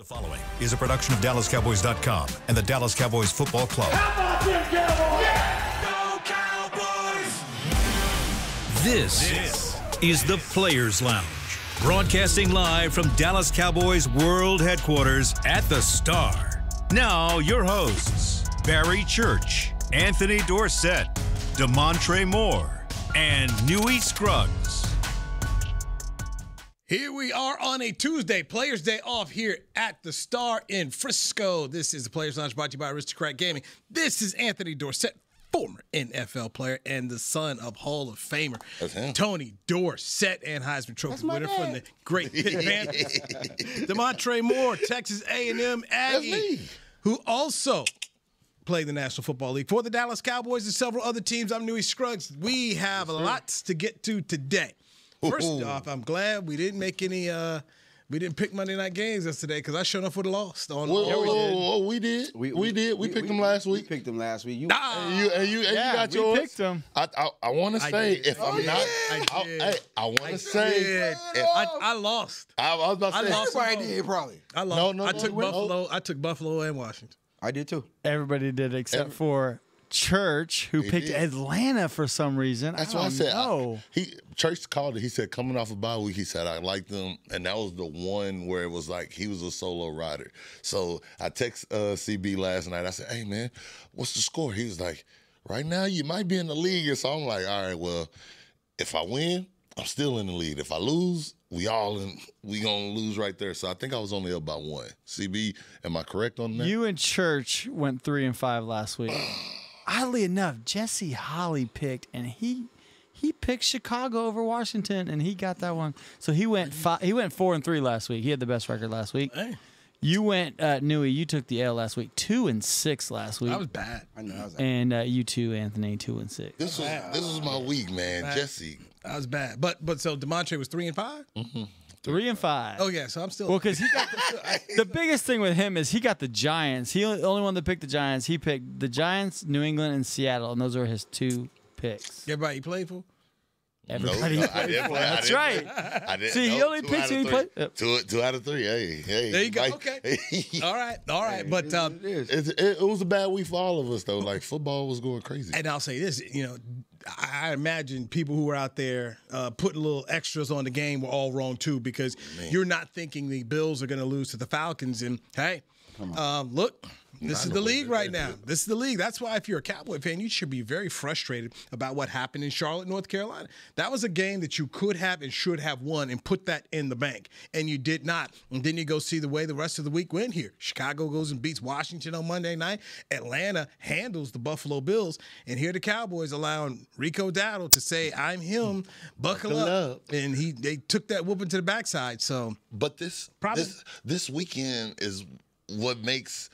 The following is a production of DallasCowboys.com and the Dallas Cowboys Football Club. How about them Cowboys? Yeah! Go Cowboys! This is the Players Lounge, broadcasting live from Dallas Cowboys World Headquarters at the Star. Now, your hosts, Barry Church, Anthony Dorsett, Damontre Moore, and Newy Scruggs. Here we are on a Tuesday, Players Day off here at the Star in Frisco. This is the Players Lounge brought to you by Aristocrat Gaming. This is Anthony Dorsett, former NFL player and the son of Hall of Famer Tony Dorsett and Heisman Trophy winner from the great Pitt Panthers. Damontre Moore, Texas A&M Aggie, who also played the National Football League for the Dallas Cowboys and several other teams. I'm Newy Scruggs. We have lots to get to today. First off, I'm glad we didn't make any we didn't pick Monday night games yesterday because I sure enough would have lost. We did. We picked them last week. We picked them last week. You got yours. We picked them. I want to say I want to say I lost. I was about to say Everybody did probably. I lost. No, I took Buffalo. I took Buffalo and Washington. I did too. Everybody did except for Church, who picked Atlanta for some reason. That's why I said Church called it. He said coming off a bye week, he said I liked them, and that was the one where it was like he was a solo rider. So I text CB last night. I said, "Hey man, what's the score?" He was like, "Right now you might be in the league." So I'm like, "All right, well, if I win, I'm still in the lead. If I lose, we gonna lose right there." So I think I was only up by one. CB, am I correct on that? You and Church went 3-5 last week. Oddly enough, Jesse Holly picked, and he picked Chicago over Washington, and he got that one. So he went 4-3 last week. He had the best record last week. Hey. You went Newy. You took the L last week. 2-6 last week. That was bad. I know. And you too, Anthony, 2-6. This was my week, man. Bad. Jesse. That was bad. But so Damontre was 3-5? Mm-hmm. 3-5. Oh yeah, so I'm still. Well, because he got the biggest thing with him is he got the Giants. He the only one that picked the Giants. He picked the Giants, New England, and Seattle, and those are his two picks. Everybody he played for? Everybody. No, I didn't play. That's right. I didn't. See, he only picks who he played. Two out of three. Hey. There you go. Okay. All right. But it was a bad week for all of us, though. Like football was going crazy. And I'll say this, I imagine people who were out there putting little extras on the game were all wrong too, because you're not thinking the Bills are going to lose to the Falcons. And hey, look. This is the league right now. This is the league. That's why if you're a Cowboy fan, you should be very frustrated about what happened in Charlotte, North Carolina. That was a game that you could have and should have won and put that in the bank, and you did not. And then you go see the way the rest of the week went here. Chicago goes and beats Washington on Monday night. Atlanta handles the Buffalo Bills, and here the Cowboys allowing Rico Dowdle to say, "I'm him, buckle up." And they took that whooping to the backside. So, but this weekend is what makes.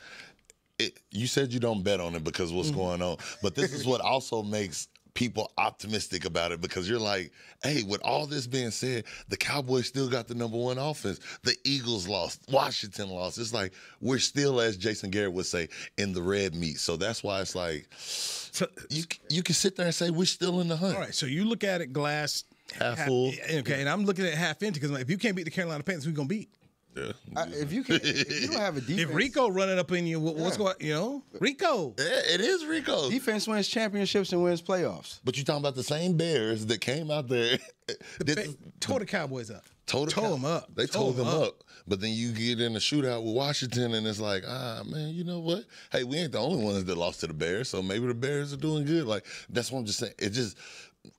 You said you don't bet on it because what's going on, but this is what also makes people optimistic about it, because you're like, hey, with all this being said, the Cowboys still got the number one offense. The Eagles lost. Washington lost. It's like we're still, as Jason Garrett would say, in the red meat. So that's why it's like you can sit there and say we're still in the hunt. All right, so you look at it glass half full. Okay, and I'm looking at half empty because if you can't beat the Carolina Panthers, who going to beat? Yeah. If you don't have a defense, if Rico running up in you, what's going? Rico. Yeah, it is Rico. Defense wins championships and wins playoffs. But you're talking about the same Bears that came out there. Tore the Cowboys up. Tore them up. They tore them up. But then you get in a shootout with Washington, and it's like, man, you know what? Hey, we ain't the only ones that lost to the Bears, so maybe the Bears are doing good. Like, that's what I'm just saying. It just.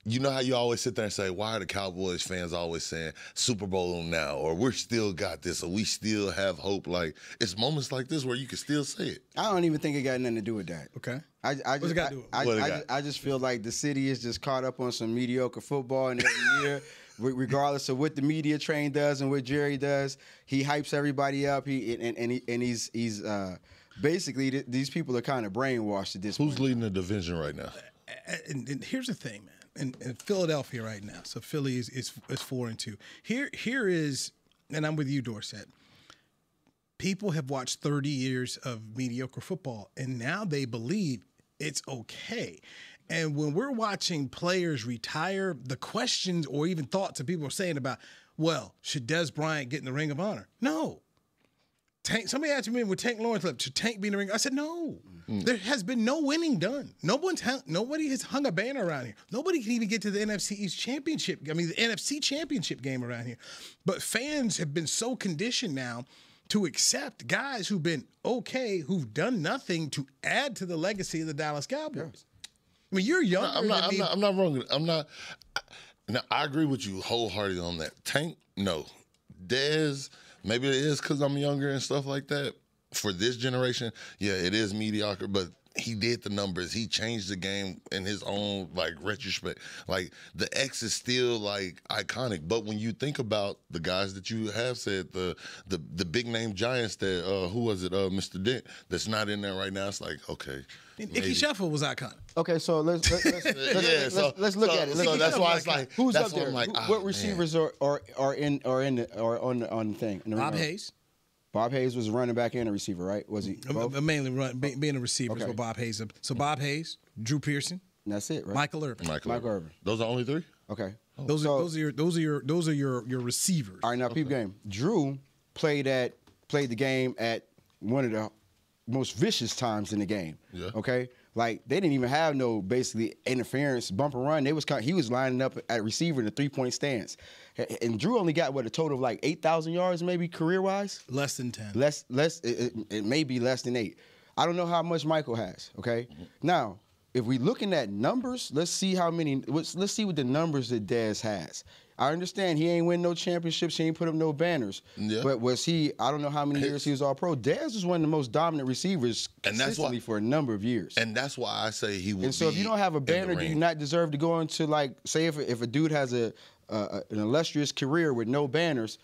You know how you always sit there and say, why are the Cowboys fans always saying Super Bowl now, or we're still got this, or we still have hope? Like, it's moments like this where you can still say it. I don't even think it got nothing to do with that. Okay. I just feel like the city is just caught up on some mediocre football, and every year, regardless of what the media train does and what Jerry does, he hypes everybody up. He's basically these people are kind of brainwashed at this point. Who's leading the division right now? And here's the thing, man. In Philadelphia right now, so Philly is 4-2. Here is, and I'm with you, Dorsett. People have watched 30 years of mediocre football, and now they believe it's okay. And when we're watching players retire, the questions or even thoughts that people are saying about, well, should Des Bryant get in the Ring of Honor? No. Tank. Somebody asked me, would Tank Lawrence should Tank be in the ring? I said no. There has been no winning done. Nobody has hung a banner around here. Nobody can even get to the NFC East Championship. I mean, the NFC Championship game around here. But fans have been so conditioned now to accept guys who've been okay, who've done nothing to add to the legacy of the Dallas Cowboys. I mean, you're younger. I'm not wrong. Now, I agree with you wholeheartedly on that. Tank, no. Dez, maybe it is because I'm younger and stuff like that. For this generation, yeah, it is mediocre, but he did the numbers. He changed the game in his own, like, retrospect. Like, the X is still, like, iconic. But when you think about the guys that you have said, the big-name giants that, who was it, Mr. Dent, that's not in there right now, it's like, okay. Icky Sheffield was iconic. Okay, so let's look at it. So that's why it's like, who's that's up there? Like, what receivers are on the thing? Bob Hayes. Bob Hayes was a running back and a receiver, right? Was he both? Mainly being a receiver is what Bob Hayes. So Bob Hayes, Drew Pearson, and that's it, right? Michael Irvin. Michael Irvin. Those are only three? Okay. Those are your receivers. All right, now peep game. Drew played the game at one of the most vicious times in the game. Yeah. Okay. Like, they didn't even have no basically interference, bump and run. He was lining up at receiver in a 3-point stance. And Drew only got, a total of like 8,000 yards maybe career-wise? Less than 10. It may be less than 8. I don't know how much Michael has, okay? Mm-hmm. Now, if we're looking at numbers, let's see what the numbers that Dez has. I understand he ain't win no championships, he ain't put up no banners. Yeah. But was he, I don't know how many years he was all-pro. Dez was one of the most dominant receivers consistently for a number of years. And that's why I say he would be. And so if you don't have a banner, do you not deserve to go into, like, say if a dude has an illustrious career with no banners,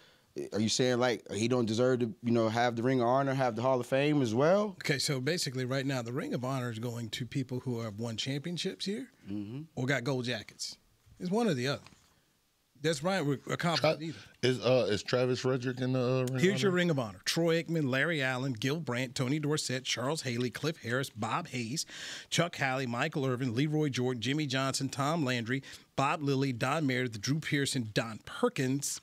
are you saying, like, he don't deserve to, have the Ring of Honor, have the Hall of Fame as well? Okay, so basically right now the Ring of Honor is going to people who have won championships here or got gold jackets. It's one or the other. That's right. We're accomplished either. Is Travis Frederick in the Ring? Here's your Ring of Honor: Troy Aikman, Larry Allen, Gil Brandt, Tony Dorsett, Charles Haley, Cliff Harris, Bob Hayes, Chuck Halley, Michael Irvin, Leroy Jordan, Jimmy Johnson, Tom Landry, Bob Lilly, Don Meredith, Drew Pearson, Don Perkins,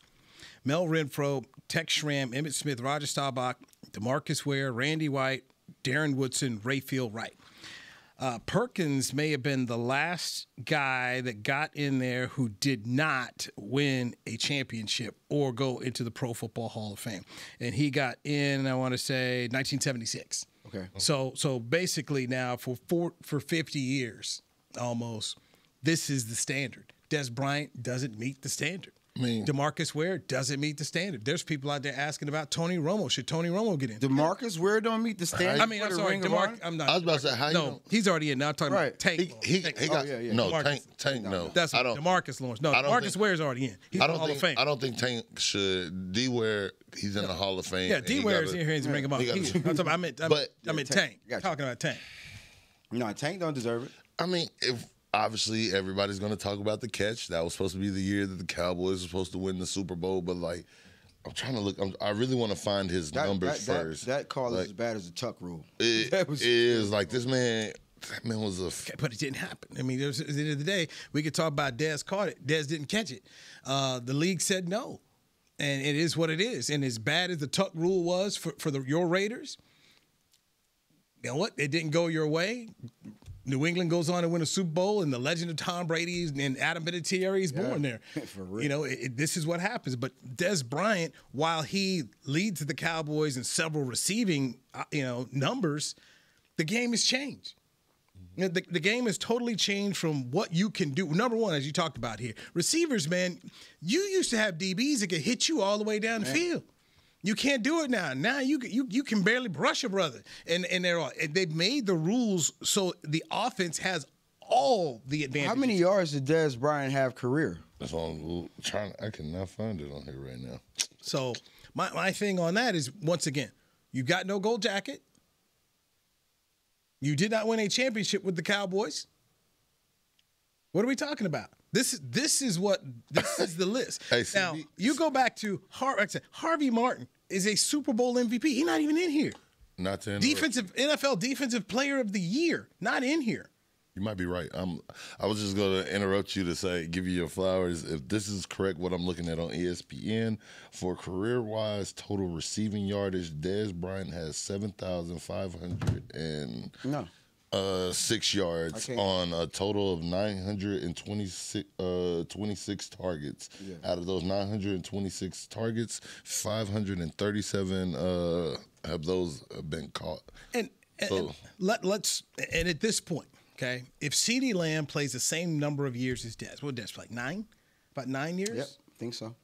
Mel Renfro, Tex Schramm, Emmitt Smith, Roger Staubach, DeMarcus Ware, Randy White, Darren Woodson, Rayfield Wright. Perkins may have been the last guy that got in there who did not win a championship or go into the Pro Football Hall of Fame. And he got in, I want to say, 1976. Okay. So basically now for 50 years almost, this is the standard. Des Bryant doesn't meet the standard. DeMarcus Ware doesn't meet the standard. There's people out there asking about Tony Romo. Should Tony Romo get in? DeMarcus Ware don't meet the standard. I'm sorry, I'm not. I was about to say, how you know? He's already in. Now I'm talking about Tank. Tank. No, that's DeMarcus Lawrence. No, DeMarcus Ware's already in. He's in the Hall of Fame. I don't think Tank should. D Ware, he's in the Hall of Fame. Yeah, D Ware is in here. He's Ring of Honor. I meant Tank. Talking about Tank. No, Tank don't deserve it. I mean, obviously, everybody's going to talk about the catch. That was supposed to be the year that the Cowboys were supposed to win the Super Bowl. But, like, I'm trying to look. I really want to find his numbers first. That call is as bad as the Tuck rule. It is. Like, that man was a... But it didn't happen. I mean, at the end of the day, we could talk about Dez caught it. Dez didn't catch it. The league said no. And it is what it is. And as bad as the Tuck rule was for your Raiders, you know what? It didn't go your way. New England goes on to win a Super Bowl, and the legend of Tom Brady and Adam Vinatieri is born there. For real. This is what happens. But Des Bryant, while he leads the Cowboys in several receiving, numbers, the game has changed. The game has totally changed from what you can do. Number one, as you talked about here, receivers, man, you used to have DBs that could hit you all the way down the field. You can't do it now. Now you can barely brush a brother, and they've made the rules so the offense has all the advantages. How many yards did Dez Bryant have career? That's all I'm trying. I cannot find it on here right now. So my thing on that is, once again, you got no gold jacket. You did not win a championship with the Cowboys. What are we talking about? This is the list. Hey, now, you go back to Harvey Martin is a Super Bowl MVP. He's not even in here. Not to NFL Defensive Player of the Year, not in here. You might be right. I was just going to interrupt you to give you your flowers. If this is correct, what I'm looking at on ESPN, for career-wise total receiving yardage, Dez Bryant has 7,506 yards on a total of 926 targets. Yeah. Out of those 926 targets, 537 have those been caught. And at this point, okay, if CeeDee Lamb plays the same number of years as Dez, what did Dez play? 9? About 9 years? Yep, I think so.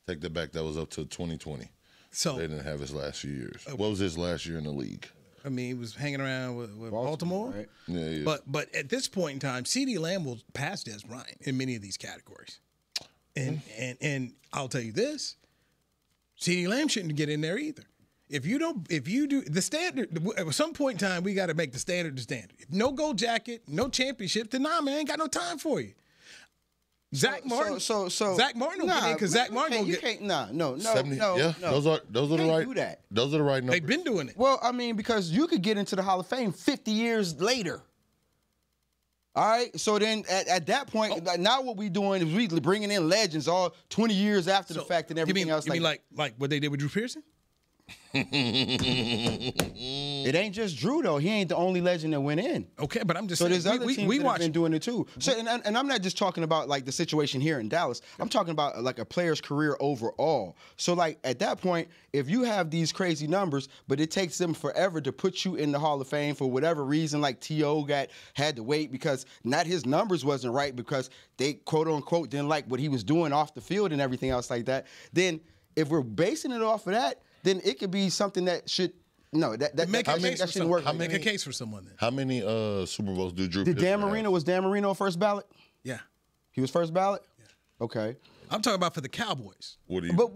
Take that back. That was up to 2020. So they didn't have his last few years. What was his last year in the league? I mean, he was hanging around with Baltimore. Right? Yeah. But at this point in time, CeeDee Lamb will pass Dez Bryant in many of these categories. And I'll tell you this, CeeDee Lamb shouldn't get in there either. If you do the standard, at some point in time, we got to make the standard the standard. If no gold jacket, no championship, then man, ain't got no time for you. Zach Martin. So Zach Martin will get in because Zach Martin will get. No. 70, yeah, no. Those are the right. Do that. Those are the right numbers. They've been doing it. Well, I mean, because you could get into the Hall of Fame 50 years later. All right, so then at that point, now what we doing is we bringing in legends all 20 years after the fact and everything else. You mean like what they did with Drew Pearson? It ain't just Drew though. He ain't the only legend that went in. Okay, but I'm just saying. So there's other teams that have been doing it too. So and I'm not just talking about like the situation here in Dallas. I'm talking about like a player's career overall. So like at that point, if you have these crazy numbers, but it takes them forever to put you in the Hall of Fame for whatever reason, like T.O. had to wait because not his numbers wasn't right because they quote unquote didn't like what he was doing off the field and everything else like that. Then if we're basing it off of that, then it could be something that should make a case for someone. Then how many Super Bowls do Drew? Did Dan Marino was Dan Marino first ballot? Yeah, he was first ballot. Yeah. Okay, I'm talking about for the Cowboys. What do you? But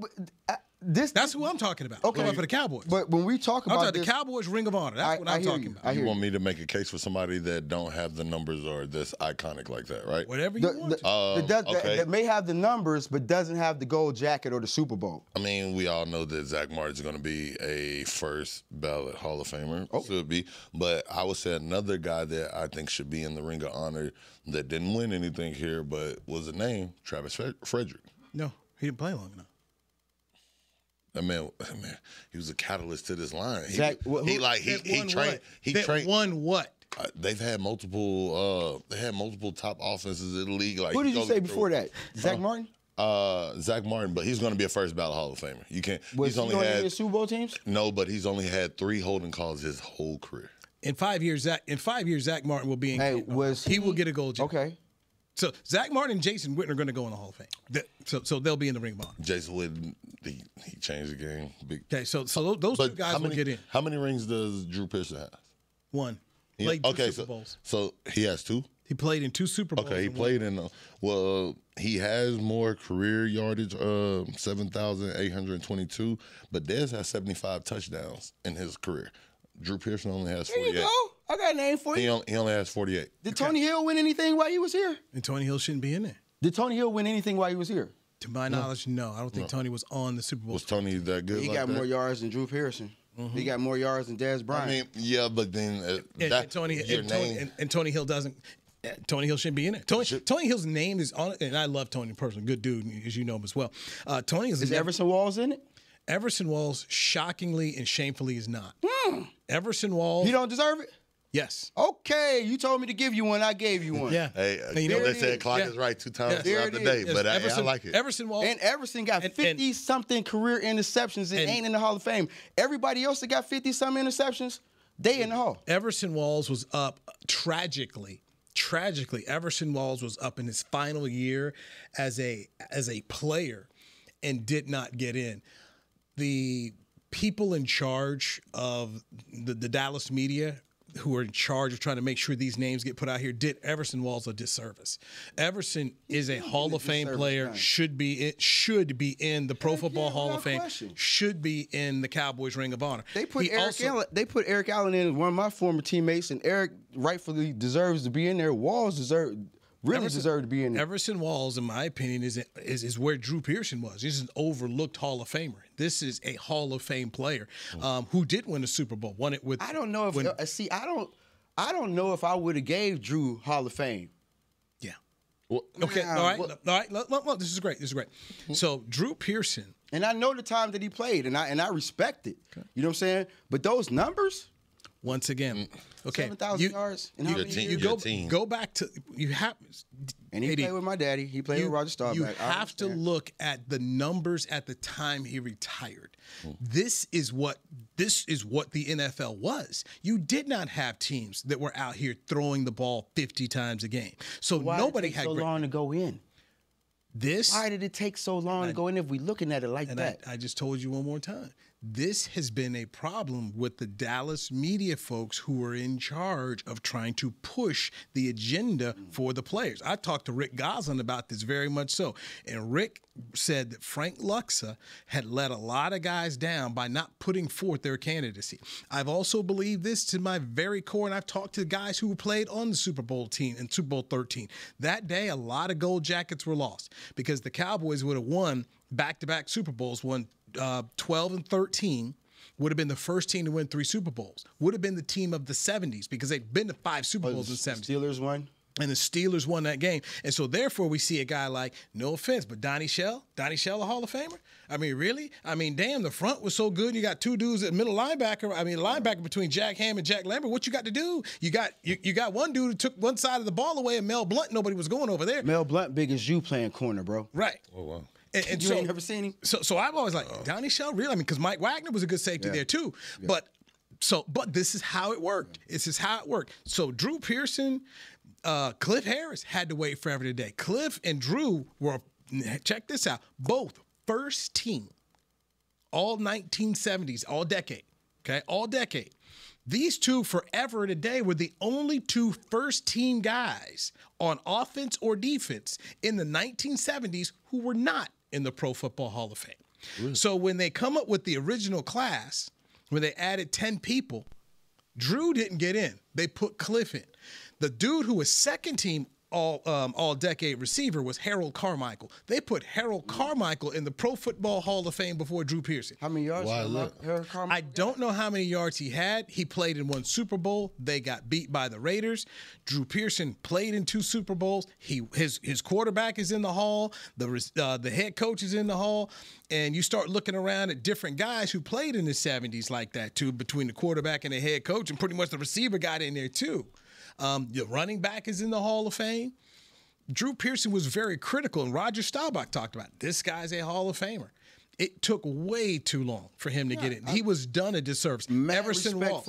that's who I'm talking about. Okay, for the Cowboys. But when we talk about the Cowboys Ring of Honor, that's what I'm talking about. You want me to make a case for somebody that don't have the numbers or that's iconic like that, right? Whatever you want. That may have the numbers, but doesn't have the gold jacket or the Super Bowl. I mean, we all know that Zach Martin's going to be a first ballot Hall of Famer. Should be. But I would say another guy that I think should be in the Ring of Honor that didn't win anything here, but was a name, Travis Frederick. No, he didn't play long enough. That man, he was a catalyst to this line. Zach, he trained. Won what? They've had multiple. They had multiple top offenses in the league. Like who did you say before that? Zach Martin. Zach Martin, but he's going to be a first ballot Hall of Famer. You can't. Was he only had his Super Bowl teams? No, but he's only had 3 holding calls his whole career. In 5 years, Zach Martin will be in. He will get a gold jacket. Okay. So Zach Martin and Jason Witten are going to go in the Hall of Fame. So they'll be in the Ring of Honor. Jason Witten, he changed the game. Okay, so those two guys will get in. How many rings does Drew Pearson have? 1. Played 2 Super Bowls. So he has 2? He played in 2 Super Bowls. Okay, he played in. He has more career yardage, 7,822, but Dez has 75 touchdowns in his career. Drew Pearson only has 48. There you go. I got a name for you. He only has 48. Did Tony Hill win anything while he was here? And Tony Hill shouldn't be in there. Did Tony Hill win anything while he was here? To my knowledge, no. I don't think Tony was on the Super Bowl. Was Tony that good? He got more yards than Drew Pearson. Mm-hmm. He got more yards than Dez Bryant. I mean, yeah, but then Tony Hill doesn't. Tony Hill shouldn't be in it. Tony Hill's name is on it, and I love Tony personally, good dude, as you know him as well. Is Everson Walls in it? Everson Walls, shockingly and shamefully, is not. Everson Walls. He don't deserve it? Yes. Okay, you told me to give you one. I gave you one. Yeah. Hey, you know they said clock is right 2 times throughout the day, but I like it. Everson Walls. And Everson got 50-something career interceptions and ain't in the Hall of Fame. Everybody else that got 50-some interceptions, they in the Hall. Everson Walls was up tragically, Everson Walls was up in his final year as a player and did not get in. The people in charge of the Dallas media who are in charge of trying to make sure these names get put out here did Everson Walls a disservice. Everson is a Hall of Fame player, should be in the Pro Football Hall of Fame, should be in the Cowboys Ring of Honor. They put Eric Allen in as one of my former teammates, and Eric rightfully deserves to be in there. Walls deserved to be in there. Everson Walls, in my opinion, is where Drew Pearson was. This is an overlooked Hall of Famer. This is a Hall of Fame player who did win a Super Bowl. Won it with. I don't know if I don't know if I would have gave Drew Hall of Fame. Yeah. Well, Okay. All right. Look, this is great. So Drew Pearson. And I know the time that he played, and I respect it. Okay. You know what I'm saying? But those numbers. Once again, okay, 7,000 yards. And how many years? Go back to you have. And he played with my daddy. He played with Roger Staubach. You have to look at the numbers at the time he retired. This is what the NFL was. You did not have teams that were out here throwing the ball 50 times a game. So nobody had so long to go in. Why did it take so long to go in if we're looking at it like that? I just told you one more time. This has been a problem with the Dallas media folks who are in charge of trying to push the agenda for the players. I talked to Rick Goslin about this very much so. And Rick said that Frank Luxa had let a lot of guys down by not putting forth their candidacy. I've also believed this to my very core, and I've talked to guys who played on the Super Bowl team in Super Bowl 13. That day, a lot of gold jackets were lost because the Cowboys would have won back-to-back Super Bowls, won 12 and 13, would have been the first team to win 3 Super Bowls. Would have been the team of the 70s because they'd been to 5 Super Bowls in the 70s. Steelers won? And the Steelers won that game. And so, therefore, we see a guy like, no offense, but Donnie Shell a Hall of Famer? I mean, really? I mean, damn, the front was so good. You got 2 dudes at middle linebacker. I mean, linebacker between Jack Ham and Jack Lambert. What you got to do? You got one dude who took one side of the ball away, and Mel Blount, nobody was going over there. Mel Blount big as you playing corner, bro. Right. Oh, wow. And you so, ain't never seen him? So I've always like, Donnie Shell, really? I mean, because Mike Wagner was a good safety there too. Yeah. But this is how it worked. This is how it worked. So Drew Pearson, Cliff Harris had to wait forever today. Cliff and Drew were, check this out, both first team, all 1970s, all decade. Okay, all decade. These two forever today were the only 2 first-team guys on offense or defense in the 1970s who were not in the Pro Football Hall of Fame. Really? So when they come up with the original class, when they added 10 people, Drew didn't get in. They put Cliff in. The dude who was second-team all-decade receiver was Harold Carmichael. They put Harold Carmichael in the Pro Football Hall of Fame before Drew Pearson. How many yards Harold Carmichael? I don't know how many yards he had. He played in 1 Super Bowl. They got beat by the Raiders. Drew Pearson played in 2 Super Bowls. His quarterback is in the Hall. The head coach is in the Hall. And you start looking around at different guys who played in the 70s like that too, between the quarterback and the head coach, and pretty much the receiver got in there too. The running back is in the Hall of Fame. Drew Pearson was very critical, and Roger Staubach talked about it. This guy's a Hall of Famer. It took way too long for him to get in. He was done a disservice. Everson Walls,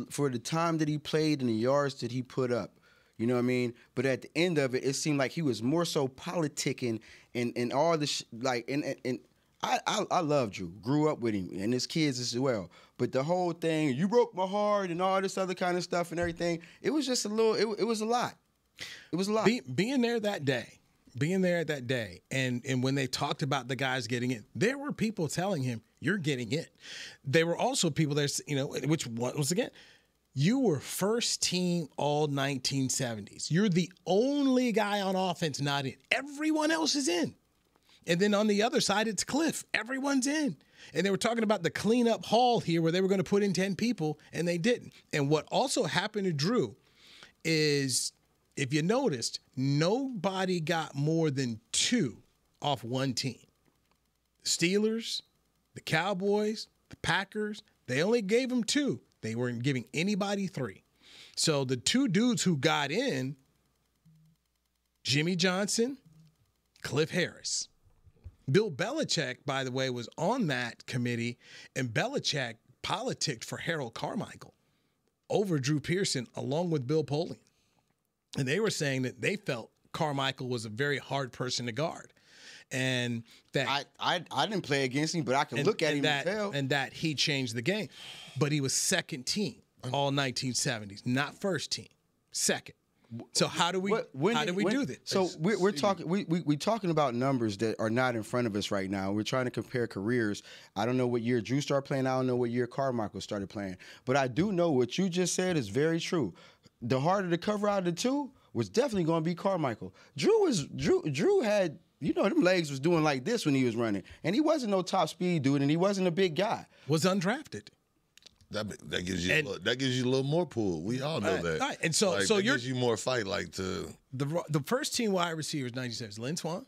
for the time that he played and the yards that he put up. You know what I mean? But at the end of it, it seemed like he was more so politicking and all the I love Drew. Grew up with him and his kids as well. But the whole thing, you broke my heart and all this other kind of stuff and everything, it was just a little, it was a lot. It was a lot. Being there that day, and when they talked about the guys getting in, there were people telling him, you're getting in. There were also people there, which once again, you were first team all 1970s. You're the only guy on offense not in. Everyone else is in. And then on the other side, it's Cliff. Everyone's in. And they were talking about the cleanup hall here where they were going to put in 10 people, and they didn't. And what also happened to Drew is, if you noticed, nobody got more than 2 off one team. The Steelers, the Cowboys, the Packers, they only gave them 2. They weren't giving anybody 3. So the 2 dudes who got in, Jimmy Johnson, Cliff Harris. Bill Belichick, by the way, was on that committee, and Belichick politicked for Harold Carmichael over Drew Pearson along with Bill Polian. And they were saying that they felt Carmichael was a very hard person to guard. And that I didn't play against him, but I can look at him and tell. And that he changed the game. But he was second team all 1970s, not first team, second. So how do we do this? So we're talking about numbers that are not in front of us right now. We're trying to compare careers. I don't know what year Drew started playing. I don't know what year Carmichael started playing. But I do know what you just said is very true. The harder to cover out of the 2 was definitely going to be Carmichael. Drew had, them legs was doing like this when he was running, and he wasn't no top speed dude, and he wasn't a big guy. Was undrafted. That gives you a little more pull. We all know that. Right. And so that gives you more fight. The first team wide receivers 97 is Lynn Swann,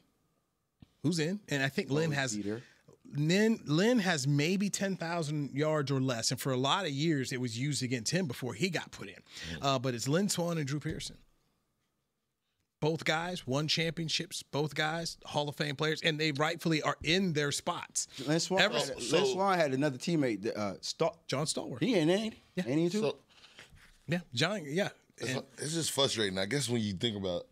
who's in, and I think Lynn has maybe 10,000 yards or less, and for a lot of years it was used against him before he got put in. But it's Lynn Swann and Drew Pearson. Both guys won championships. Both guys Hall of Fame players, and they rightfully are in their spots. Lynn Swann had another teammate, John Stallworth. He ain't yeah. Ain't he too? So, yeah, John. Yeah, it's just frustrating. I guess when you think about,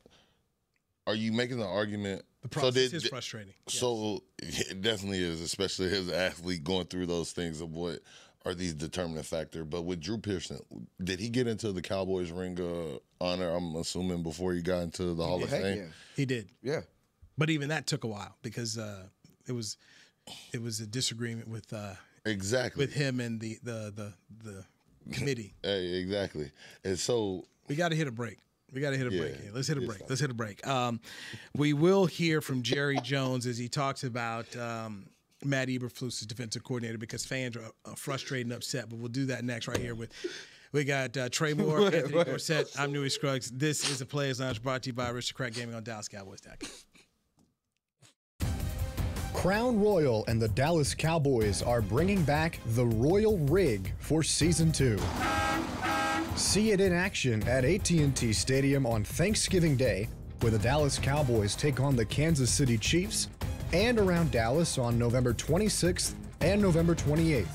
are you making the argument? The process is frustrating. So it definitely is, especially as an athlete going through those things of what are these determining factor. But with Drew Pearson, did he get into the Cowboys Ring of Honor, I'm assuming, before he got into the Hall of Fame? Yeah. He did. Yeah. But even that took a while because it was a disagreement with him and the committee. Hey, exactly. And so we got to hit a break. Break here. Let's hit a break. We will hear from Jerry Jones as he talks about Matt Eberflus's defensive coordinator because fans are frustrated and upset. But we'll do that next right here we got Trey Moore, Anthony Dorsett. I'm Newy Scruggs. This is the Players Lounge brought to you by Aristocrat Gaming on DallasCowboys.com. Crown Royal and the Dallas Cowboys are bringing back the Royal Rig for Season 2. See it in action at AT&T Stadium on Thanksgiving Day, where the Dallas Cowboys take on the Kansas City Chiefs, and around Dallas on November 26th and November 28th.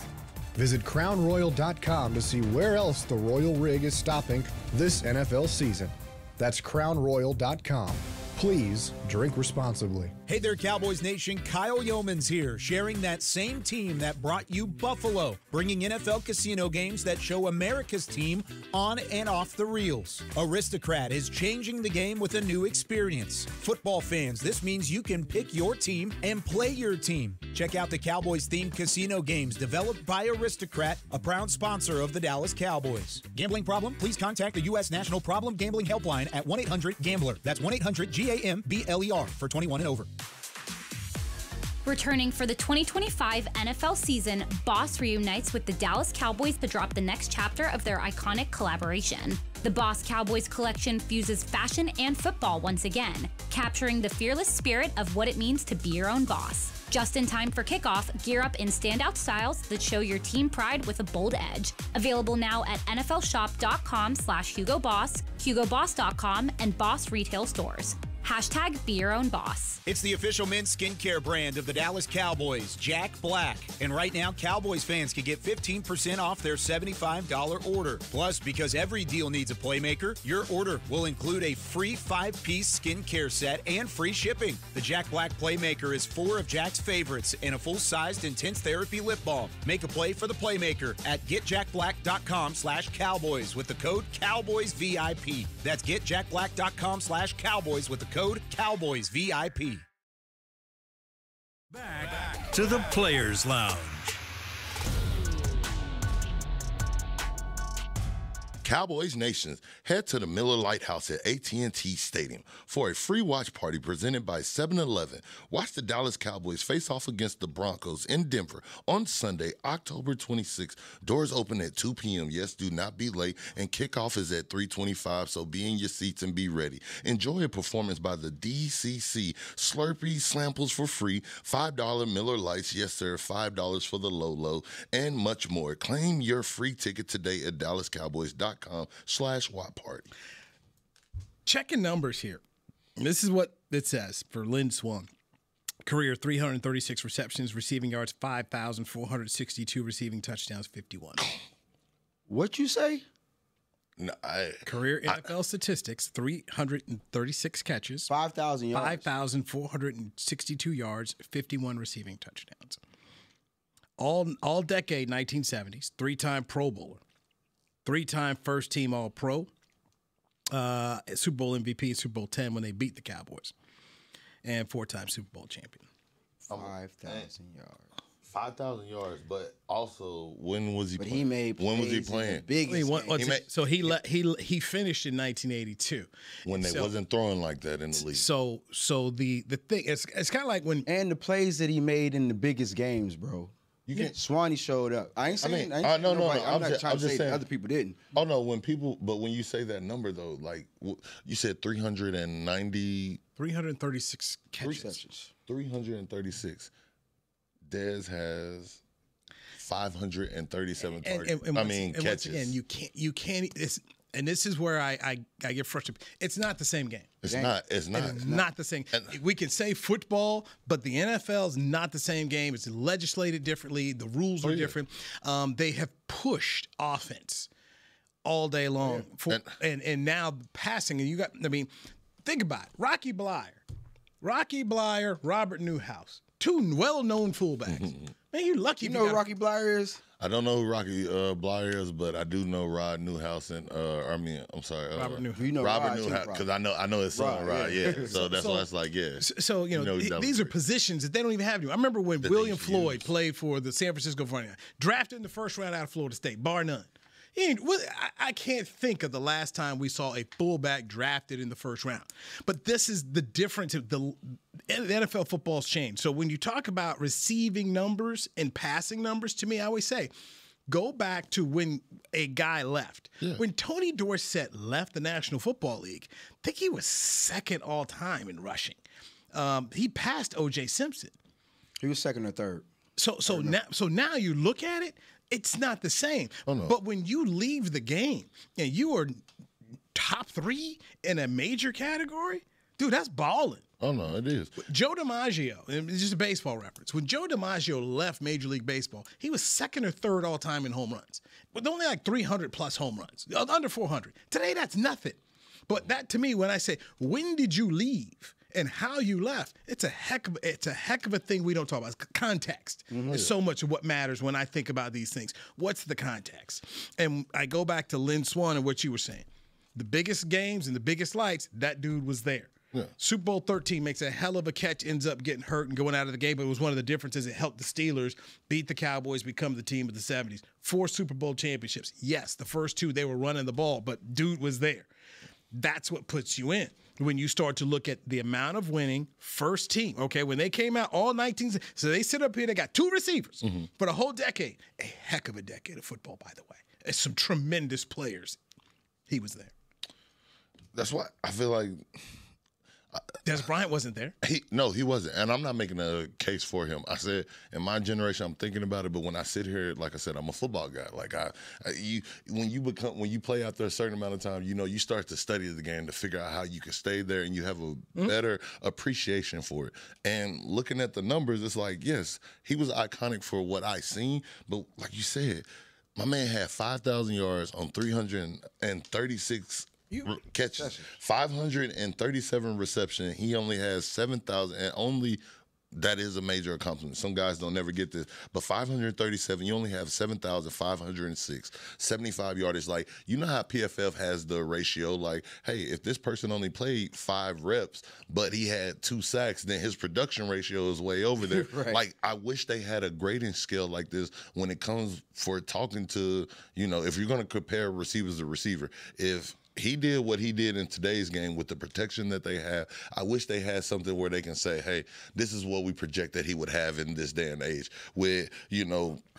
Visit crownroyal.com to see where else the Royal Rig is stopping this NFL season. That's crownroyal.com. Please drink responsibly. Hey there, Cowboys Nation. Kyle Yeomans here, sharing that same team that brought you Buffalo, bringing NFL casino games that show America's team on and off the reels. Aristocrat is changing the game with a new experience. Football fans, this means you can pick your team and play your team. Check out the Cowboys-themed casino games developed by Aristocrat, a proud sponsor of the Dallas Cowboys. Gambling problem? Please contact the U.S. National Problem Gambling Helpline at 1-800-GAMBLER. That's 1-800-GAMBLER for 21 and over. Returning for the 2025 NFL season, Boss reunites with the Dallas Cowboys to drop the next chapter of their iconic collaboration. The Boss Cowboys collection fuses fashion and football once again, capturing the fearless spirit of what it means to be your own boss. Just in time for kickoff, gear up in standout styles that show your team pride with a bold edge. Available now at nflshop.com/HugoBoss, HugoBoss.com, and Boss retail stores. Hashtag be your own boss. It's the official men's skincare brand of the Dallas Cowboys, Jack Black. And right now, Cowboys fans can get 15% off their $75 order. Plus, because every deal needs a playmaker, your order will include a free 5-piece skincare set and free shipping. The Jack Black Playmaker is 4 of Jack's favorites and a full-sized intense therapy lip balm. Make a play for the playmaker at getjackblack.com/Cowboys with the code CowboysVIP. That's getjackblack.com/Cowboys with the code CowboysVIP. Back to the Players Lounge. Cowboys Nation, head to the Miller Lighthouse at AT&T Stadium for a free watch party presented by 7-Eleven. Watch the Dallas Cowboys face off against the Broncos in Denver on Sunday, October 26th. Doors open at 2 p.m. Yes, do not be late, and kickoff is at 3:25, so be in your seats and be ready. Enjoy a performance by the DCC. Slurpee samples for free, $5 Miller Lights, yes sir, $5 for the low, and much more. Claim your free ticket today at DallasCowboys.com/Watt Party. Checking numbers here. This is what it says for Lynn Swann. Career 336 receptions, receiving yards 5,462, receiving touchdowns 51. What you say? No, Career NFL statistics: 336 catches, 5,000 yards, 5,462 yards, 51 receiving touchdowns. All decade 1970s, 3-time Pro Bowler, 3-time first team All Pro, Super Bowl MVP, Super Bowl 10 when they beat the Cowboys, and 4-time Super Bowl champion. 5,000 yards. 5,000 yards, but also when was he? But playing? he made. When was he playing? He finished in 1982 when they wasn't throwing like that in the league. So the thing it's kind of like when and the plays that he made in the biggest games, bro. You can't. Swanee showed up. I ain't saying. No. I'm not trying to say saying, that other people didn't. Oh no, when you say that number though, like you said 336 catches. Receptions. 336. Dez has 537 targets. Catches. Once again, you can't. And this is where I get frustrated. It's not the same game. It's not the same. We can say football, but the NFL is not the same game. It's legislated differently. The rules are different. They have pushed offense all day long. And now passing. And think about it. Rocky Bleier, Robert Newhouse. Two well-known fullbacks. Man, you're lucky. You know who Rocky Bleier is? I don't know who Rocky Bleier is, but I do know Rod Newhouse and Robert Newhouse. You know Robert Newhouse because I know his son Rod. Yeah. So that's why it's like So these are positions that they don't even have anymore. I remember when William Floyd played for the San Francisco 49ers, drafted in the first round out of Florida State, bar none. I can't think of the last time we saw a fullback drafted in the first round. But this is the difference. The NFL football's changed. So when you talk about receiving numbers and passing numbers, to me, I always say, go back to when a guy left. Yeah. When Tony Dorsett left the National Football League, I think he was second all time in rushing. He passed O.J. Simpson. He was second or third. So now you look at it, it's not the same. Oh, no. But when you leave the game and you are top 3 in a major category, dude, that's balling. Oh, no, it is. Joe DiMaggio, and it's just a baseball reference. When Joe DiMaggio left Major League Baseball, he was second or third all time in home runs, with only like 300-plus home runs, under 400. Today, that's nothing. But that, to me, when I say, when did you leave? And how you left, it's a heck of a thing we don't talk about. It's context is so much of what matters when I think about these things. What's the context? And I go back to Lynn Swann and what you were saying. The biggest games and the biggest lights, that dude was there. Yeah. Super Bowl 13 makes a hell of a catch, ends up getting hurt and going out of the game, but it was one of the differences. It helped the Steelers beat the Cowboys, become the team of the 70s. 4 Super Bowl championships. Yes, the first 2, they were running the ball, but dude was there. That's what puts you in. When you start to look at the amount of winning first team, okay, when they came out all 19, so they sit up here, they got 2 receivers for the whole decade. A heck of a decade of football, by the way. It's some tremendous players. He was there. That's why I feel like Des Bryant wasn't there. He wasn't. And I'm not making a case for him. I said, in my generation, I'm thinking about it, but when I sit here, like I said, I'm a football guy. Like when you play out there a certain amount of time, you start to study the game to figure out how you can stay there, and you have a better appreciation for it. And looking at the numbers, it's like, yes, he was iconic for what I seen, but like you said, my man had 5,000 yards on 336 catches, 537 reception. He only has 7,000, and only that is a major accomplishment. Some guys don't never get this, but 537, you only have 7,506, 75 yardage. Like, you know how PFF has the ratio, like, hey, if this person only played 5 reps, but he had 2 sacks, then his production ratio is way over there. Right. Like, I wish they had a grading scale like this when it comes for talking to, if you're going to compare receivers to receiver. If he did what he did in today's game with the protection that they have, I wish they had something where they can say, hey, this is what we project that he would have in this day and age with,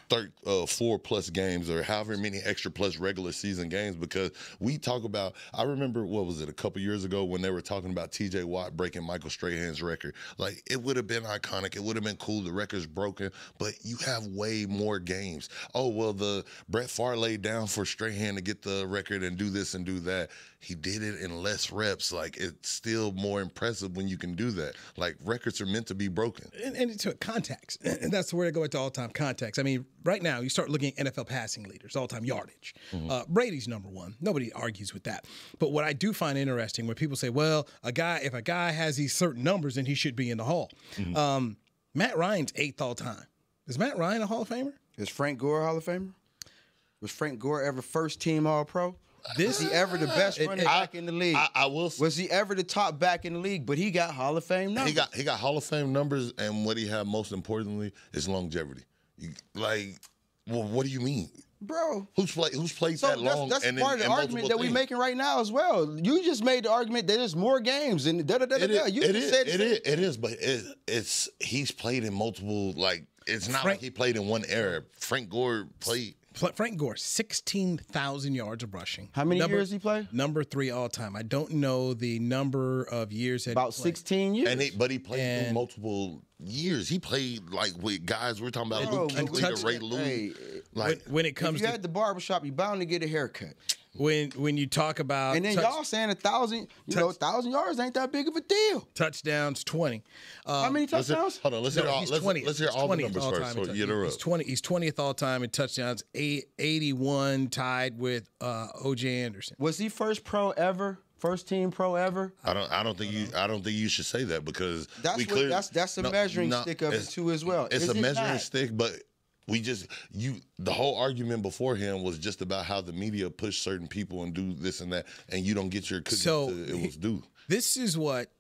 4+ games or however many extra plus regular season games. Because we talk about, I remember, what was it, a couple years ago when they were talking about TJ Watt breaking Michael Strahan's record. Like, it would have been iconic. It would have been cool. The record's broken, but you have way more games. Oh, well, the Brett Favre laid down for Strahan to get the record and do this and do that. He did it in less reps. Like, it's still more impressive when you can do that. Like, records are meant to be broken. And it's context. And that's where I go into all-time context. I mean, right now, you start looking at NFL passing leaders, all-time yardage. Brady's number 1. Nobody argues with that. But what I do find interesting when people say, well, if a guy has these certain numbers, then he should be in the Hall. Matt Ryan's 8th all-time. Is Matt Ryan a Hall of Famer? Is Frank Gore a Hall of Famer? Was Frank Gore ever first-team All-Pro? Was he ever the best running back in the league? I will say, was he ever the top back in the league? But he got Hall of Fame numbers. He got Hall of Fame numbers, and what he had most importantly is longevity. What do you mean? Bro, who's played that long? That's part of the argument that we're making right now as well. You just made the argument that there's more games and da da da da. It is, but he's played in multiple It's not like he played in one era. Frank Gore played. Frank Gore, 16,000 yards of rushing. How many years he played? Number 3 all time. I don't know the number of years that about he played. 16 years. But he played through multiple years. He played like with guys we're talking about, Luke Kuechly, Ray Lewis. When it comes if you at the barbershop, you're bound to get a haircut. When you talk about and then y'all saying 1,000, 1,000 yards ain't that big of a deal. Touchdowns 20. How many touchdowns? Hold on, let's hear all the numbers first. He's 20th all time in touchdowns. 81 tied with O.J. Anderson. Was he first pro ever? First team pro ever? I don't think you should say that because that's a measuring stick of it too as well. It's a measuring stick, but. The whole argument before him was just about how the media push certain people and do this and that, and you don't get your cookies it was due. This is what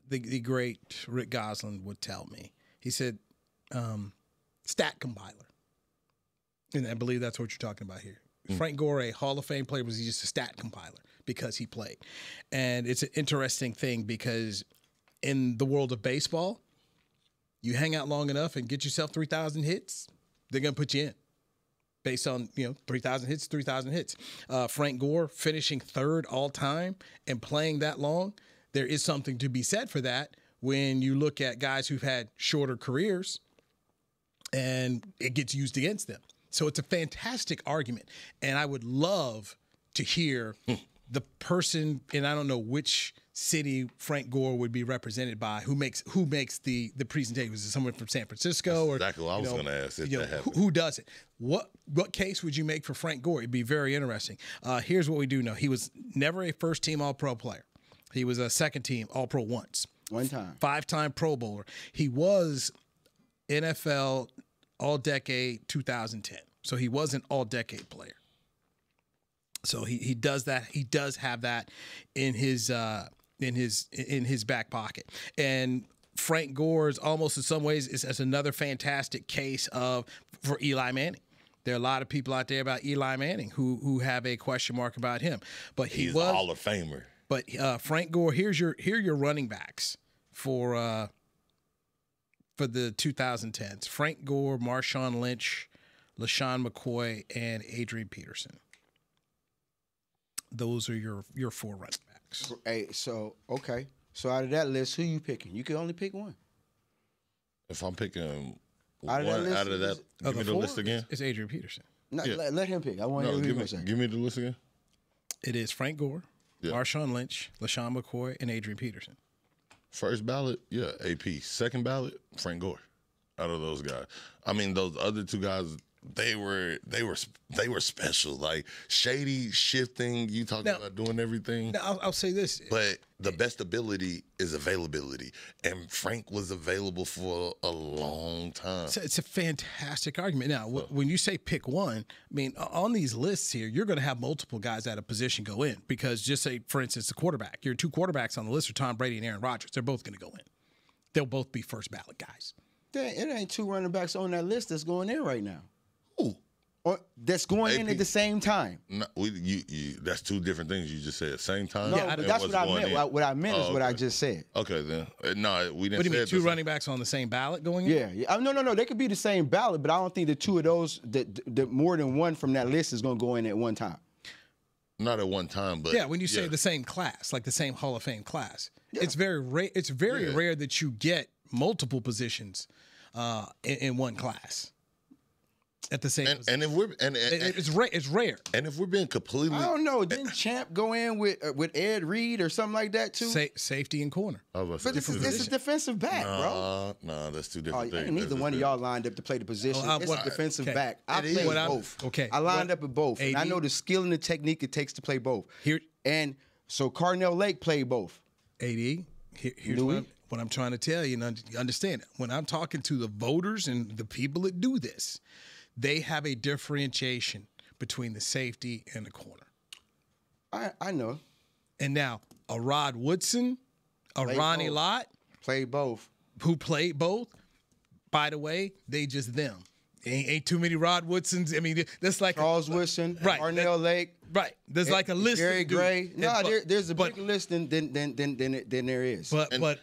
the great Rick Gosselin would tell me. He said, stat compiler. And I believe that's what you're talking about here. Frank Gore, a Hall of Fame player, was just a stat compiler because he played. And it's an interesting thing because in the world of baseball, you hang out long enough and get yourself 3,000 hits, they're going to put you in. Based on, 3,000 hits, 3,000 hits. Frank Gore finishing 3rd all time and playing that long, there is something to be said for that when you look at guys who've had shorter careers and it gets used against them. So it's a fantastic argument. And I would love to hear the person, and I don't know which city Frank Gore would be represented by, who makes the presentation. Was it someone from San Francisco? Or exactly what I was going to ask. Who does it? What case would you make for Frank Gore? It'd be very interesting. Here's what we do know. He was never a first-team All-Pro player. He was a second-team All-Pro once. One time. 5-time Pro Bowler. He was NFL All-Decade 2010. So he was an All-Decade player. So he does that. He does have that in his back pocket. And Frank Gore is almost in some ways is another fantastic case for Eli Manning. There are a lot of people out there about Eli Manning who have a question mark about him. But he's a Hall of Famer. But Frank Gore, here are your running backs for the 2010s. Frank Gore, Marshawn Lynch, LaShawn McCoy, and Adrian Peterson. Those are your 4 running backs. Hey, so out of that list, who you picking? You can only pick one. If I'm picking out of that, give me the list again. It's Adrian Peterson. No, let him pick. I want to hear what he give me the list again. It is Frank Gore, Marshawn Lynch, LaShawn McCoy, and Adrian Peterson. First ballot, AP. Second ballot, Frank Gore. Out of those guys, I mean, those other 2 guys. They were special, like shady shifting. You talking about doing everything. Now, I'll say this, but the best ability is availability, and Frank was available for a long time. It's a fantastic argument. Now, when you say pick one, I mean on these lists here, you're going to have multiple guys at a position go in because just say, for instance, the quarterback. Your 2 quarterbacks on the list are Tom Brady and Aaron Rodgers. They're both going to go in. They'll both be first ballot guys. It ain't 2 running backs on that list that's going in right now. Ooh. Or that's going in at the same time. No, that's 2 different things you just said. Same time? No, but that's what I meant. What I meant is what I just said. Okay, then. No, we didn't say What do you mean, 2 running backs on the same ballot going in? Yeah. No. They could be the same ballot, but I don't think the 2 of those, that more than one from that list is going to go in at one time. Not at one time, but when you say the same class, like the same Hall of Fame class, it's very rare. It's very rare that you get multiple positions in one class. At the same, and if we're it's rare. And if we're being completely, I don't know. Didn't Champ go in with Ed Reed or something like that too? Safety and corner. But it's a defensive back, bro. No, that's 2 different things. Neither one of y'all lined up to play the position. It's a defensive back. I played both. I lined up at both, and I know the skill and the technique it takes to play both. And so Carnell Lake played both. AD, here's what I'm trying to tell you, and you understand it. When I'm talking to the voters and the people that do this, they have a differentiation between the safety and the corner. I know. And now, a Rod Woodson, Ronnie Lott. Played both. Who played both. By the way, they just them. Ain't too many Rod Woodsons. I mean, that's like Charles Woodson, Arnell Lake. Right. There's like a list. Gary Gray. No, there's a bigger list than there is.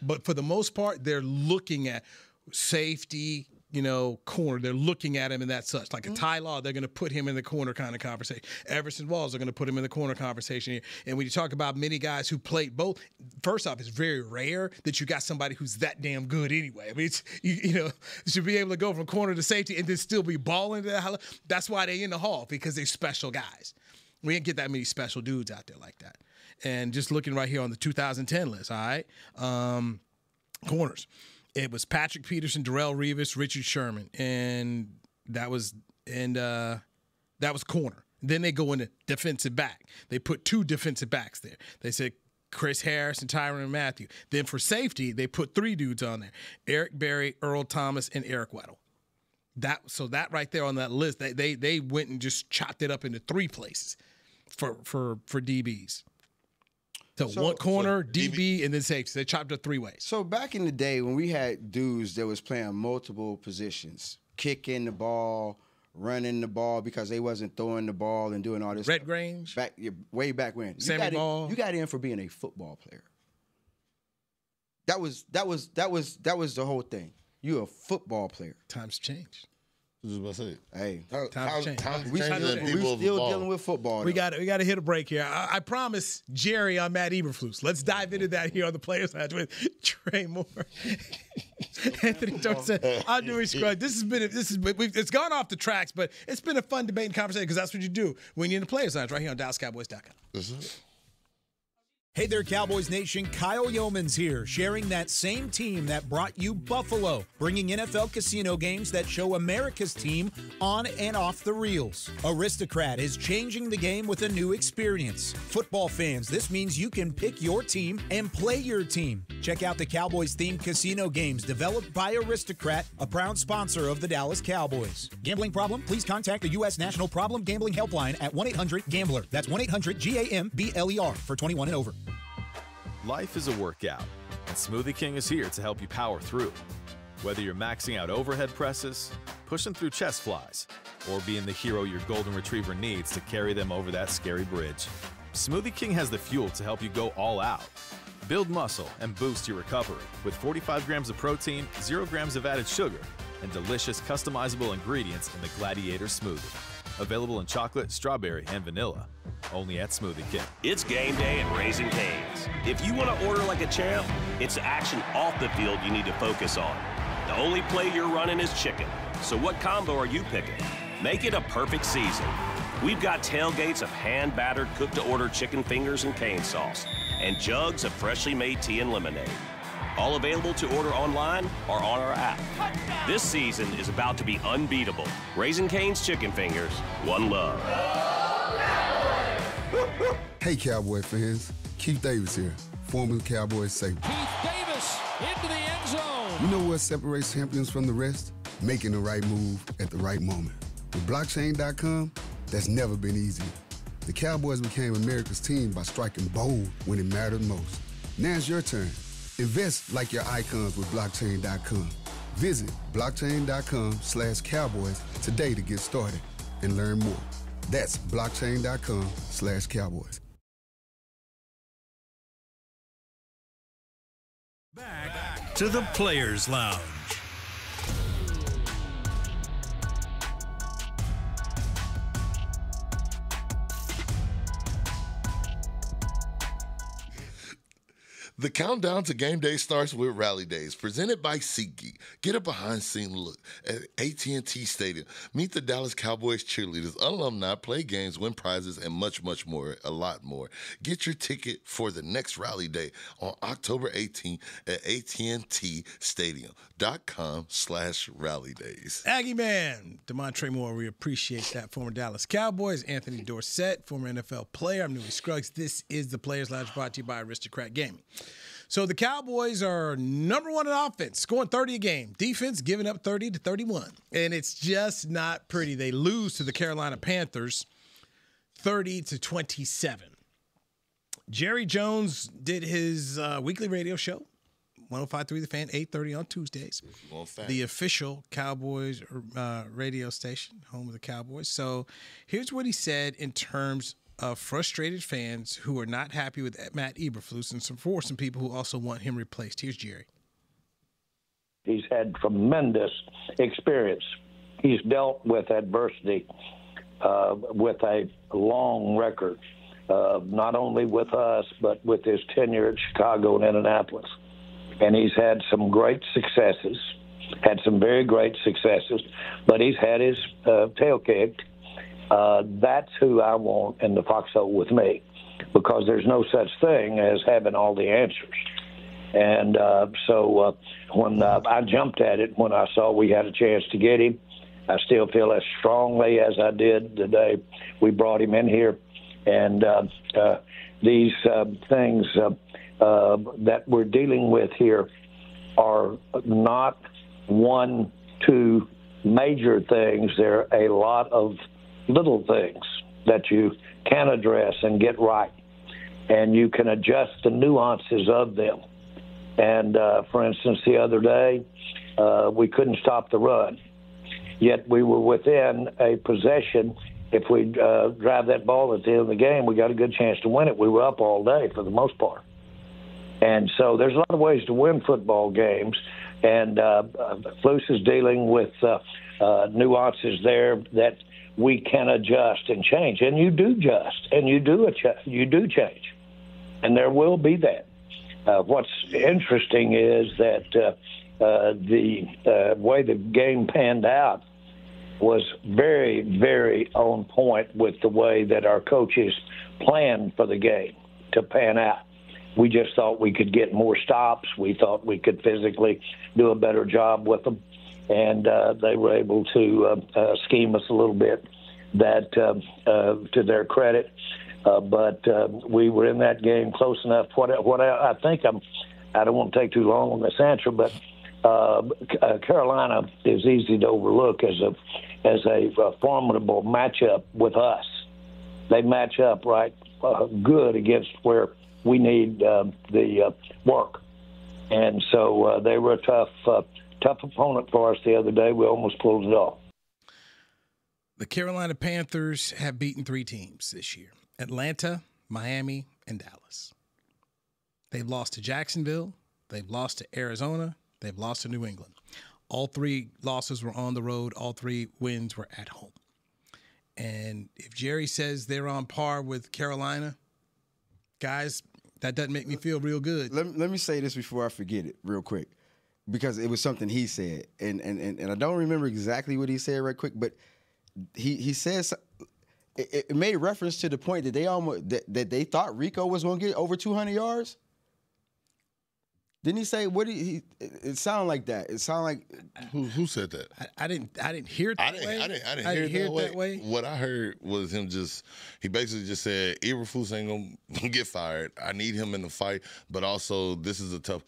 But for the most part, they're looking at safety, corner. They're looking at him and that such. Like a Ty Law, they're going to put him in the corner kind of conversation. Everson Walls are going to put him in the corner conversation. And when you talk about many guys who played both, first off, it's very rare that you got somebody who's that damn good anyway. I mean, it's, you should be able to go from corner to safety and then still be balling. That's why they in the Hall, because they're special guys. We didn't get that many special dudes out there like that. And just looking right here on the 2010 list, all right, corners. It was Patrick Peterson, Darrelle Revis, Richard Sherman, and that was corner. Then they go into defensive back. They put 2 defensive backs there. They said Chris Harris and Tyrann Mathieu. Then for safety, they put 3 dudes on there: Eric Berry, Earl Thomas, and Eric Weddle. That right there on that list, they went and just chopped it up into 3 places for DBs. So one corner, DB, and then safety. They chopped it 3 ways. So back in the day when we had dudes that was playing multiple positions, kicking the ball, running the ball because they wasn't throwing the ball and doing all this Red stuff. Grange. Way back when. Sammy Ball. You got in for being a football player. That was the whole thing. You're a football player. Times changed. I was about to say. Hey, Times we still dealing with football. We got to hit a break here. I promise Jerry on Matt Eberflus. Let's dive into that here on the Players Lounge with Trey Moore, Anthony Dorsett. I'm Newy Scruggs. It's gone off the tracks, but it's been a fun debate and conversation because that's what you do when you're in the Players Lounge right here on DallasCowboys.com. Hey there, Cowboys Nation. Kyle Yeomans here, sharing that same team that brought you Buffalo, bringing NFL casino games that show America's team on and off the reels. Aristocrat is changing the game with a new experience. Football fans, this means you can pick your team and play your team. Check out the Cowboys-themed casino games developed by Aristocrat, a proud sponsor of the Dallas Cowboys. Gambling problem? Please contact the U.S. National Problem Gambling Helpline at 1-800-GAMBLER. That's 1-800-GAMBLER for 21 and over. Life is a workout, and Smoothie King is here to help you power through. Whether you're maxing out overhead presses, pushing through chest flies, or being the hero your golden retriever needs to carry them over that scary bridge, Smoothie King has the fuel to help you go all out. Build muscle and boost your recovery with 45 grams of protein, 0 grams of added sugar, and delicious customizable ingredients in the Gladiator Smoothie. Available in chocolate, strawberry, and vanilla. Only at Smoothie King. It's game day at Raising Cane's. If you want to order like a champ, it's the action off the field you need to focus on. The only play you're running is chicken. So what combo are you picking? Make it a perfect season. We've got tailgates of hand-battered, cooked-to-order chicken fingers and cane sauce, and jugs of freshly made tea and lemonade. All available to order online or on our app. This season is about to be unbeatable. Raising Cane's Chicken Fingers, one love. Hey, Cowboy fans. Keith Davis here, former Cowboys safety. Keith Davis into the end zone. You know what separates champions from the rest? Making the right move at the right moment. With blockchain.com, that's never been easier. The Cowboys became America's team by striking bold when it mattered most. Now it's your turn. Invest like your icons with blockchain.com. Visit blockchain.com/Cowboys today to get started and learn more. That's blockchain.com/Cowboys. Back to the Players Lounge. The countdown to game day starts with Rally Days, presented by SeatGeek. Get a behind-the-scenes look at AT&T Stadium. Meet the Dallas Cowboys cheerleaders, alumni, play games, win prizes, and much, much more, a lot more. Get your ticket for the next Rally Day on October 18th at AT&TStadium.com/Rally Days. Aggie Man, Damontre Moore, we appreciate that. Former Dallas Cowboys, Anthony Dorsett, former NFL player. I'm Newy Scruggs. This is the Players Lounge, brought to you by Aristocrat Gaming. So the Cowboys are number one in offense, scoring 30 a game. Defense giving up 30 to 31. And it's just not pretty. They lose to the Carolina Panthers 30 to 27. Jerry Jones did his weekly radio show, 105.3 The Fan, 8:30 on Tuesdays. The official Cowboys radio station, home of the Cowboys. So here's what he said in terms of frustrated fans who are not happy with Matt Eberflus and some people who also want him replaced. Here's Jerry. He's had tremendous experience. He's dealt with adversity with a long record, not only with us, but with his tenure at Chicago and Indianapolis. And he's had some great successes, had some very great successes, but he's had his tail kicked. That's who I want in the foxhole with me, because there's no such thing as having all the answers. And so when I jumped at it, when I saw we had a chance to get him, I still feel as strongly as I did the day we brought him in here. And these things that we're dealing with here are not one, two major things. There are a lot of little things that you can address and get right, and you can adjust the nuances of them. And, for instance, the other day, we couldn't stop the run, yet we were within a possession. If we drive that ball at the end of the game, we got a good chance to win it. We were up all day for the most part. And so there's a lot of ways to win football games, and Flus is dealing with nuances there that we can adjust and change. And you do adjust, and you do change, and there will be that. What's interesting is that the way the game panned out was very, very on point with the way that our coaches planned for the game to pan out. We just thought we could get more stops. We thought we could physically do a better job with them, and they were able to scheme us a little bit. That to their credit. But we were in that game close enough. What I think I don't want to take too long on this answer, but Carolina is easy to overlook as a formidable matchup with us. They match up right good against where we need the work, and so they were a tough opponent for us the other day. We almost pulled it off. The Carolina Panthers have beaten 3 teams this year: Atlanta, Miami, and Dallas. They've lost to Jacksonville. They've lost to Arizona. They've lost to New England. All 3 losses were on the road. All 3 wins were at home. And if Jerry says they're on par with Carolina, guys, that doesn't make me feel real good. Let me say this before I forget it real quick, because it was something he said. And I don't remember exactly what he said right quick, but he says it made reference to the point that that they thought Rico was going to get over 200 yards. Didn't he say it sounded like that? It sounded like who said that? I didn't hear it that way. I didn't hear it that way. What I heard was him he basically just said Eberflus ain't gonna get fired. I need him in the fight, but also this is a tough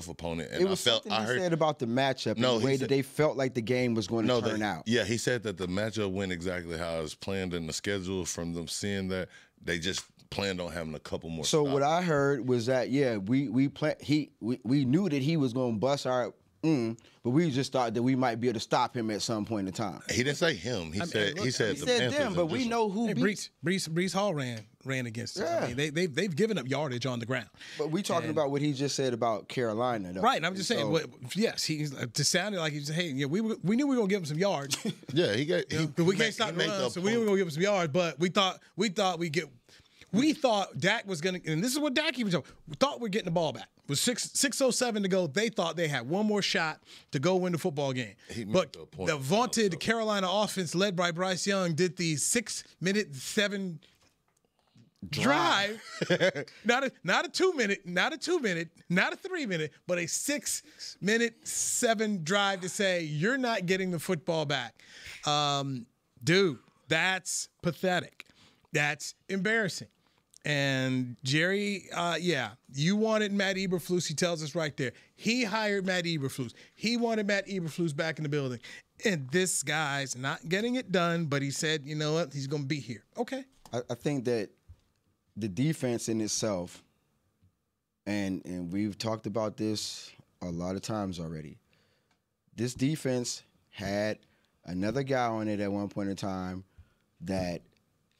opponent. And it was something he said about the matchup and the way that they felt like the game was going to turn out. Yeah, he said that the matchup went exactly how it was planned in the schedule. From them seeing that, they just planned on having a couple more. So stops. what I heard was that we knew that he was going to bust our but we just thought that we might be able to stop him at some point in time. He didn't say him. He said them, but we know who Breece Hall ran against us. I mean, they've given up yardage on the ground. But we talking about what he just said about Carolina, though. Right, and I'm just saying. Yes, he's to sounded like he said, "Hey, yeah, we knew we were gonna give him some yards." Yeah, but we can't stop the run, so we knew we were gonna give him some yards. But we thought Dak was going to, and this is what Dak even told. We thought we were getting the ball back. With 6:07 to go, they thought they had one more shot to go win the football game. But the vaunted Carolina offense led by Bryce Young did the 6-minute 7 drive. not a 2-minute, not a 2-minute, not a 3-minute, but a 6-minute 7 drive to say, you're not getting the football back. Dude, that's pathetic. That's embarrassing. And Jerry, you wanted Matt Eberflus. He tells us right there. He hired Matt Eberflus. He wanted Matt Eberflus back in the building. And this guy's not getting it done, but he said, you know what, he's going to be here. Okay. I think that the defense in itself, and we've talked about this a lot of times already, this defense had another guy on it at one point in time that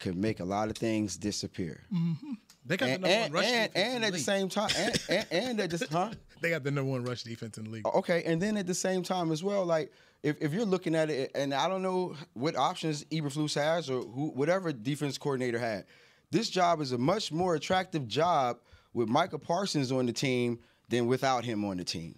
could make a lot of things disappear. Mm-hmm. They got the number one rush defense and at the same time, and at this, they got the number one rush defense in the league. Okay, and then at the same time as well, like if you're looking at it, and I don't know what options Eberflus has or whatever defense coordinator had, this job is a much more attractive job with Micah Parsons on the team than without him on the team.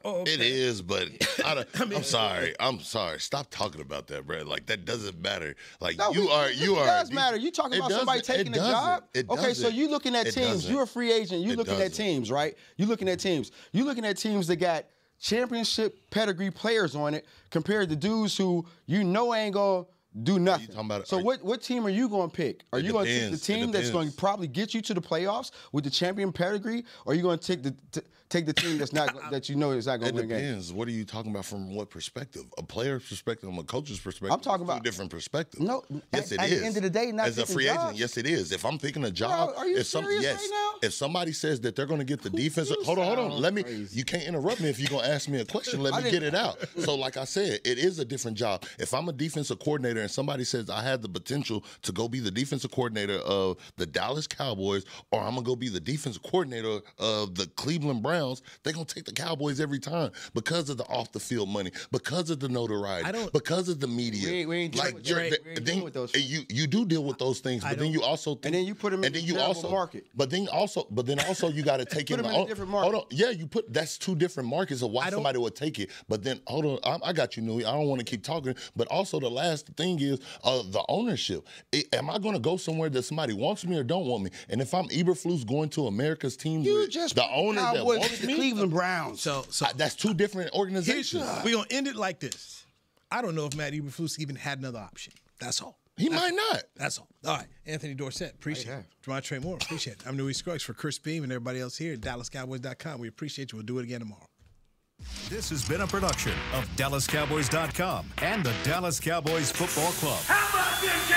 It is, but I'm sorry. I'm sorry. Stop talking about that, bro. Like, that doesn't matter. Like, no, it does matter. You talking about somebody taking a job? Okay, so you looking at teams. You're a free agent. You looking at teams, right? You looking at teams. You looking at teams that got championship pedigree players on it compared to dudes who ain't gonna do nothing. So what team are you going to pick? Are you going to take the team that's going to probably get you to the playoffs with the champion pedigree, or are you going to take the team that's not that you know is not going to win games? It depends. What are you talking about from what perspective? A player's perspective, a coach's perspective. I'm talking about two different perspectives. No, yes, it is. At the end of the day, not as a free agent, yes, it is. If I'm picking a job, are you serious right now? If somebody says that they're going to get the defense, hold on. You can't interrupt me if you're going to ask me a question. Let me get it out. So, like I said, it is a different job. If I'm a defensive coordinator and somebody says I had the potential to go be the defensive coordinator of the Dallas Cowboys, or I'm going to go be the defensive coordinator of the Cleveland Browns, they're going to take the Cowboys every time because of the off-the-field money, because of the notoriety, because of the media. We ain't dealing with those things. You do deal with those things, but then you also think, and then you put them in a terrible market. But then also you got to take in a different market. Hold on, yeah, that's two different markets of why somebody would take it. But then hold on, I got you, Newy. I don't want to keep talking, but also the last thing is the ownership. Am I going to go somewhere that somebody wants me or don't want me? And if I'm Eberflus going to America's team with the owner that wants me, Cleveland Browns. So that's two different organizations. We're going to end it like this. I don't know if Matt Eberflus even had another option. That's all. He might not. That's all. All right. Anthony Dorsett, appreciate it. Damontre Moore, appreciate it. I'm Newy Scruggs for Chris Beam and everybody else here at DallasCowboys.com. We appreciate you. We'll do it again tomorrow. This has been a production of DallasCowboys.com and the Dallas Cowboys Football Club. How about this,